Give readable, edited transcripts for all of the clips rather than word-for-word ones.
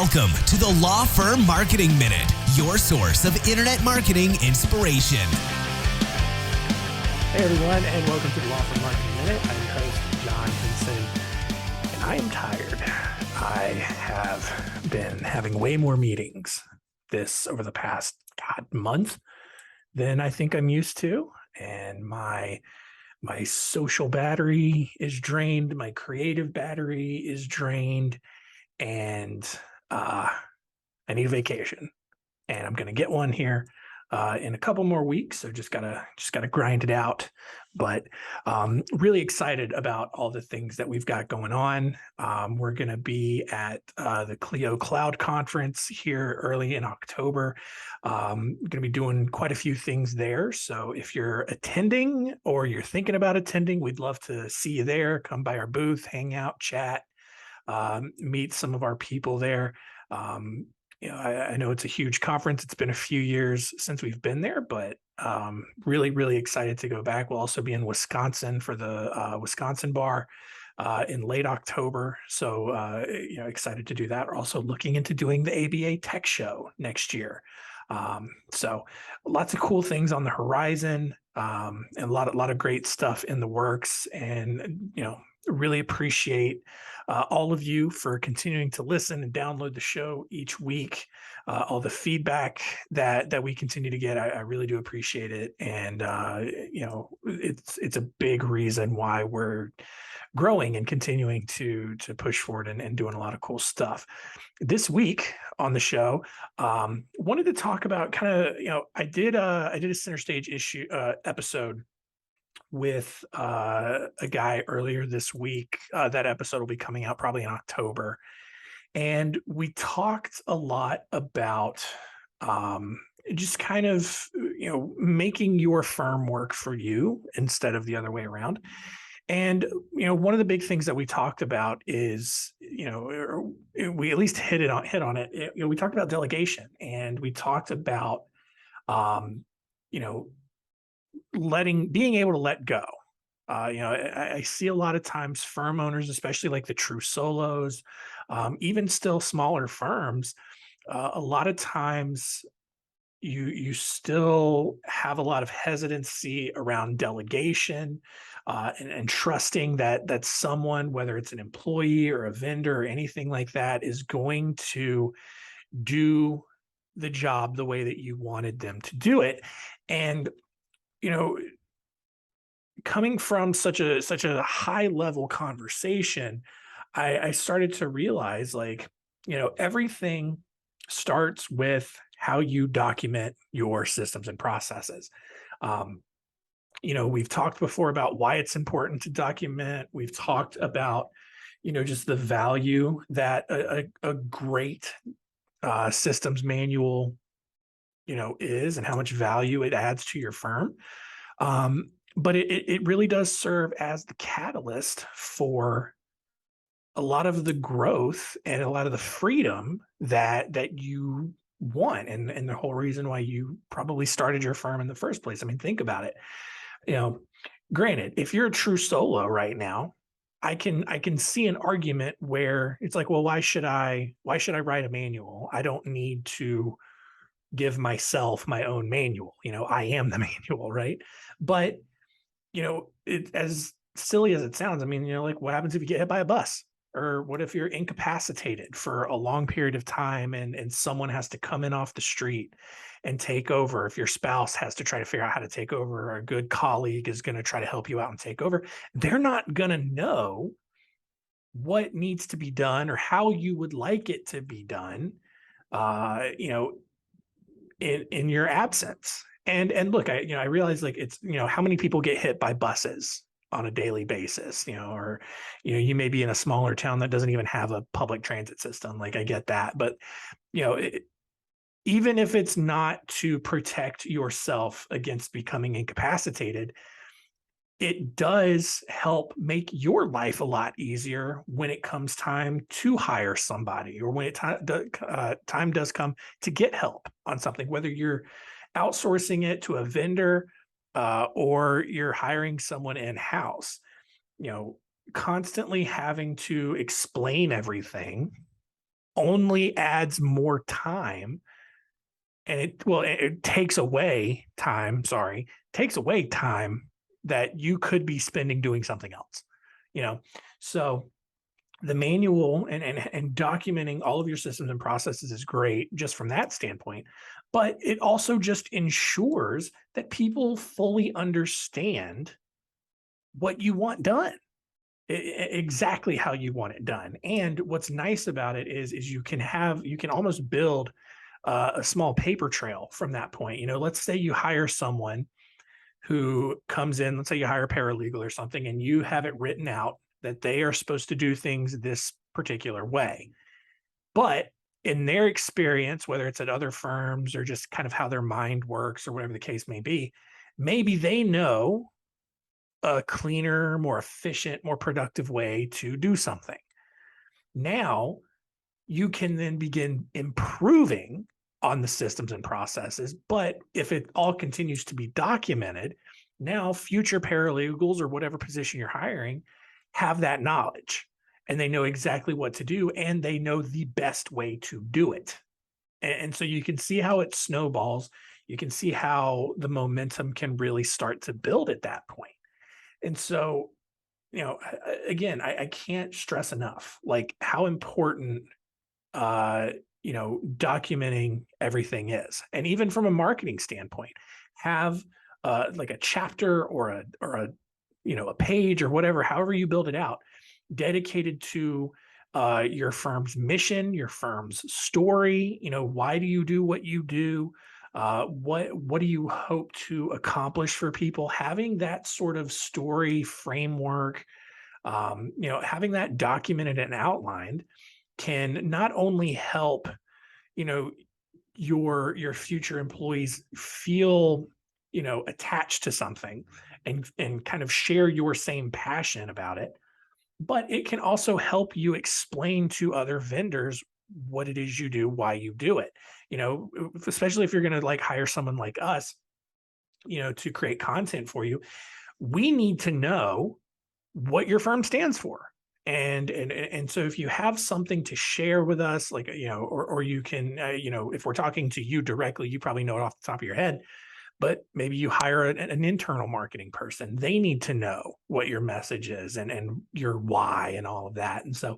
Welcome to the Law Firm Marketing Minute, your source of internet marketing inspiration. Hey everyone, and welcome to the Law Firm Marketing Minute. I'm your host, John Hinson, and I am tired. I have been having way more meetings over the past month than I think I'm used to, and my social battery is drained, my creative battery is drained, and I need a vacation, and I'm going to get one here in a couple more weeks. So just gotta grind it out. But really excited about all the things that we've got going on. We're going to be at the Clio Cloud Conference here early in October. Going to be doing quite a few things there. So if you're attending or you're thinking about attending, we'd love to see you there. Come by our booth, hang out, chat, meet some of our people there. I know it's a huge conference. It's been a few years since we've been there, but really, really excited to go back. We'll also be in Wisconsin for the Wisconsin bar in late October. So, excited to do that. We're also looking into doing the ABA Tech Show next year. So lots of cool things on the horizon, and a lot of great stuff in the works. And, really appreciate all of you for continuing to listen and download the show each week. All the feedback that we continue to get, I really do appreciate it. And it's a big reason why we're growing and continuing to push forward and doing a lot of cool stuff. This week on the show, wanted to talk about I did a center stage episode with a guy earlier this week. That episode will be coming out probably in October. And we talked a lot about just making your firm work for you instead of the other way around. And, one of the big things that we talked about is, we at least hit on it. We talked about delegation, and we talked about, being able to let go. I see a lot of times firm owners, especially like the true solos, even still smaller firms, a lot of times you still have a lot of hesitancy around delegation, and trusting that someone, whether it's an employee or a vendor or anything like that, is going to do the job the way that you wanted them to do it. And coming from such a high level conversation, I started to realize, everything starts with how you document your systems and processes. We've talked before about why it's important to document. We've talked about, just the value that a great systems manual, is, and how much value it adds to your firm. But it really does serve as the catalyst for a lot of the growth and a lot of the freedom that you want, and the whole reason why you probably started your firm in the first place. I mean, think about it. Granted, if you're a true solo right now, I can see an argument where it's like, well, why should I write a manual? I don't need to give myself my own manual. I am the manual, right? But as silly as it sounds, I mean, what happens if you get hit by a bus? Or what if you're incapacitated for a long period of time and someone has to come in off the street and take over? If your spouse has to try to figure out how to take over, or a good colleague is going to try to help you out and take over, they're not going to know what needs to be done or how you would like it to be done, in your absence. And look, I realize, it's, how many people get hit by buses on a daily basis, or, you may be in a smaller town that doesn't even have a public transit system. I get that. But, even if it's not to protect yourself against becoming incapacitated, it does help make your life a lot easier when it comes time to hire somebody, or when time does come to get help on something, whether you're outsourcing it to a vendor, or you're hiring someone in-house. Constantly having to explain everything only adds more time, and it takes away time, takes away time that you could be spending doing something else, you know. So the manual and documenting all of your systems and processes is great just from that standpoint, but it also just ensures that people fully understand what you want done, exactly how you want it done. And what's nice about it is you can almost build a small paper trail from that point. You know, let's say you hire someone who comes in, let's say you hire a paralegal or something, and you have it written out that they are supposed to do things this particular way. But in their experience, whether it's at other firms or just kind of how their mind works or whatever the case may be, maybe they know a cleaner, more efficient, more productive way to do something. Now you can then begin improving on the systems and processes. But if it all continues to be documented, now future paralegals or whatever position you're hiring have that knowledge, and they know exactly what to do, and they know the best way to do it. And so you can see how it snowballs. You can see how the momentum can really start to build at that point. And so, you know, again, I can't stress enough like how important you know, documenting everything is. And even from a marketing standpoint, have like a chapter or a you know, a page or whatever, however you build it out, dedicated to your firm's mission, your firm's story. You know, why do you do what you do? What do you hope to accomplish for people? Having that sort of story framework, you know, having that documented and outlined can not only help, you know, your future employees feel, you know, attached to something and kind of share your same passion about it, but it can also help you explain to other vendors what it is you do, why you do it. You know, especially if you're going to like hire someone like us, you know, to create content for you, we need to know what your firm stands for. And so if you have something to share with us, like, you know, or you can, you know, if we're talking to you directly, you probably know it off the top of your head, but maybe you hire an internal marketing person. They need to know what your message is and your why and all of that. And so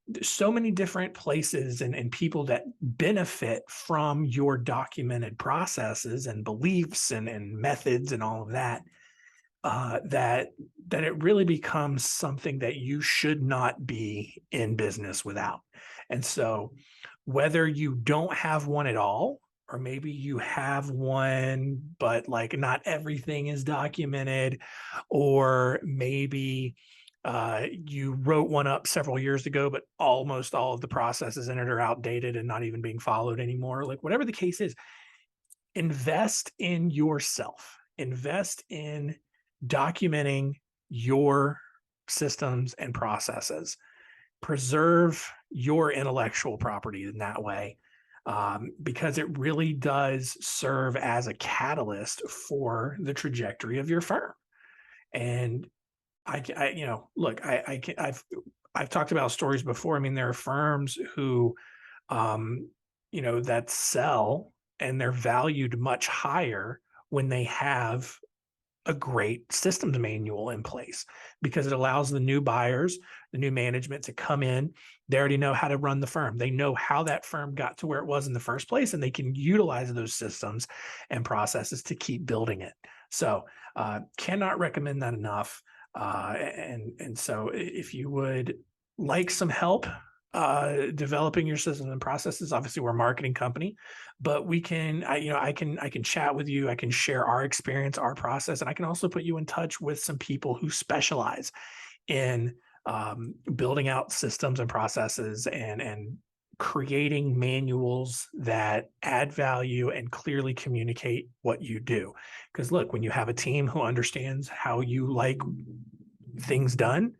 there's so many different places and people that benefit from your documented processes and beliefs and methods and all of that, that it really becomes something that you should not be in business without. And so whether you don't have one at all, or maybe you have one, but like not everything is documented, or maybe you wrote one up several years ago, but almost all of the processes in it are outdated and not even being followed anymore. Like whatever the case is, invest in yourself, invest in documenting your systems and processes, preserve your intellectual property in that way, because it really does serve as a catalyst for the trajectory of your firm. And you know, look, I've talked about stories before. I mean, there are firms who, you know, that sell and they're valued much higher when they have a great systems manual in place, because it allows the new buyers, the new management to come in. They already know how to run the firm. They know how that firm got to where it was in the first place, and they can utilize those systems and processes to keep building it. So cannot recommend that enough. And so if you would like some help developing your systems and processes, obviously we're a marketing company, but we can, you know, I can chat with you. I can share our experience, our process, and I can also put you in touch with some people who specialize in building out systems and processes and creating manuals that add value and clearly communicate what you do. Because look, when you have a team who understands how you like things done,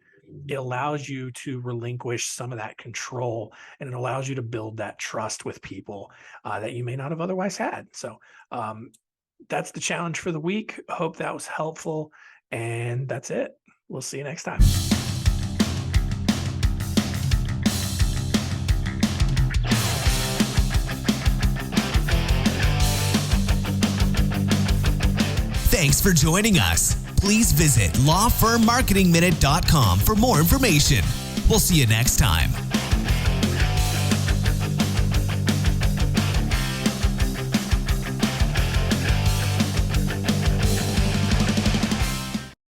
it allows you to relinquish some of that control, and it allows you to build that trust with people that you may not have otherwise had. So that's the challenge for the week. Hope that was helpful. And that's it. We'll see you next time. Thanks for joining us. Please visit lawfirmmarketingminute.com for more information. We'll see you next time.